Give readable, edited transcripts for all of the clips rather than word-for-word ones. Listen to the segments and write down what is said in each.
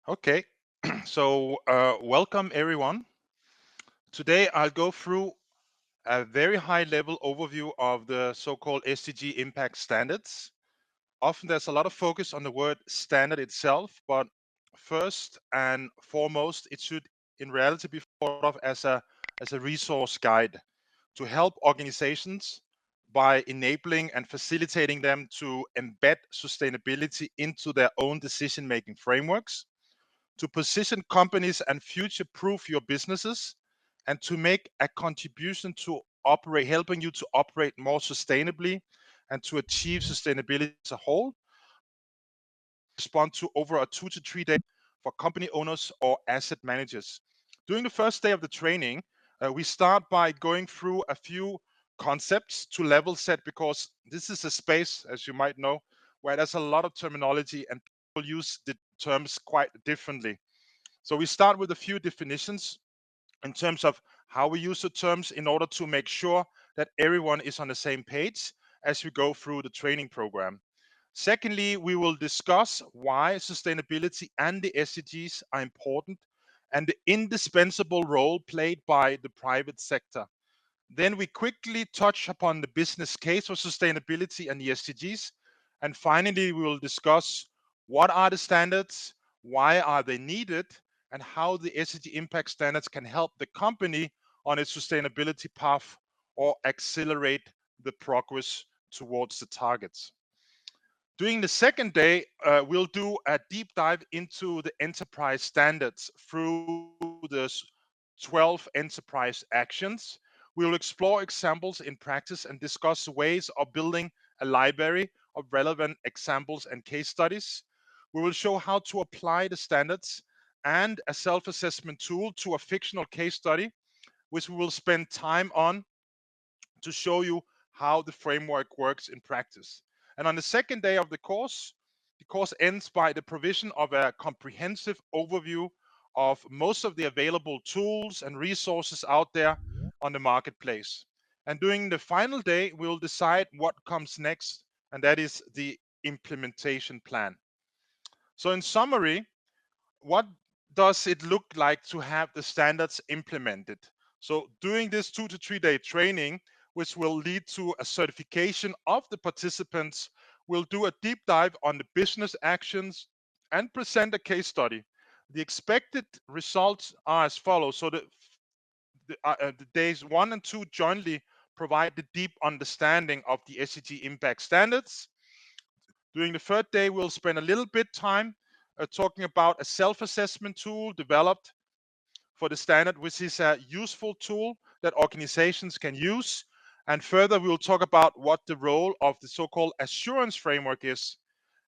Okay, so welcome everyone. Today I'll go through a very high level overview of the so-called SDG Impact Standards. Often there's a lot of focus on the word standard itself, but first and foremost, it should in reality be thought of as a resource guide to help organizations by enabling and facilitating them to embed sustainability into their own decision-making frameworks, to position companies and future-proof your businesses, and to make a contribution to operate, helping you to operate more sustainably and to achieve sustainability as a whole. Respond to over a 2 to 3 day for company owners or asset managers. During the first day of the training, we start by going through a few concepts to level set, because this is a space, as you might know, where there's a lot of terminology and people use the terms quite differently. So we start with a few definitions in terms of how we use the terms in order to make sure that everyone is on the same page as we go through the training program. Secondly, we will discuss why sustainability and the SDGs are important and the indispensable role played by the private sector. Then we quickly touch upon the business case for sustainability and the SDGs. And finally, we will discuss what are the standards, why are they needed, and how the SDG impact standards can help the company on its sustainability path or accelerate the progress towards the targets. During the second day, we'll do a deep dive into the enterprise standards through the 12 enterprise actions. We will explore examples in practice and discuss ways of building a library of relevant examples and case studies. We will show how to apply the standards and a self-assessment tool to a fictional case study, which we will spend time on to show you how the framework works in practice. And on the second day of the course ends by the provision of a comprehensive overview of most of the available tools and resources out there on the marketplace. And during the final day, we'll decide what comes next, and that is the implementation plan. So, in summary, what does it look like to have the standards implemented? So during this 2 to 3 day training, which will lead to a certification of the participants, we'll do a deep dive on the business actions and present a case study. The expected results are as follows. So the days 1 and 2 jointly provide the deep understanding of the SDG impact standards. During the third day, we'll spend a little bit time talking about a self-assessment tool developed for the standard, which is a useful tool that organizations can use. And further, we will talk about what the role of the so-called assurance framework is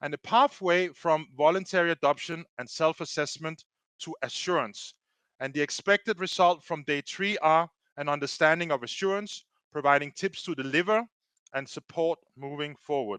and the pathway from voluntary adoption and self-assessment to assurance. And the expected result from day 3 are an understanding of assurance, providing tips to deliver and support moving forward.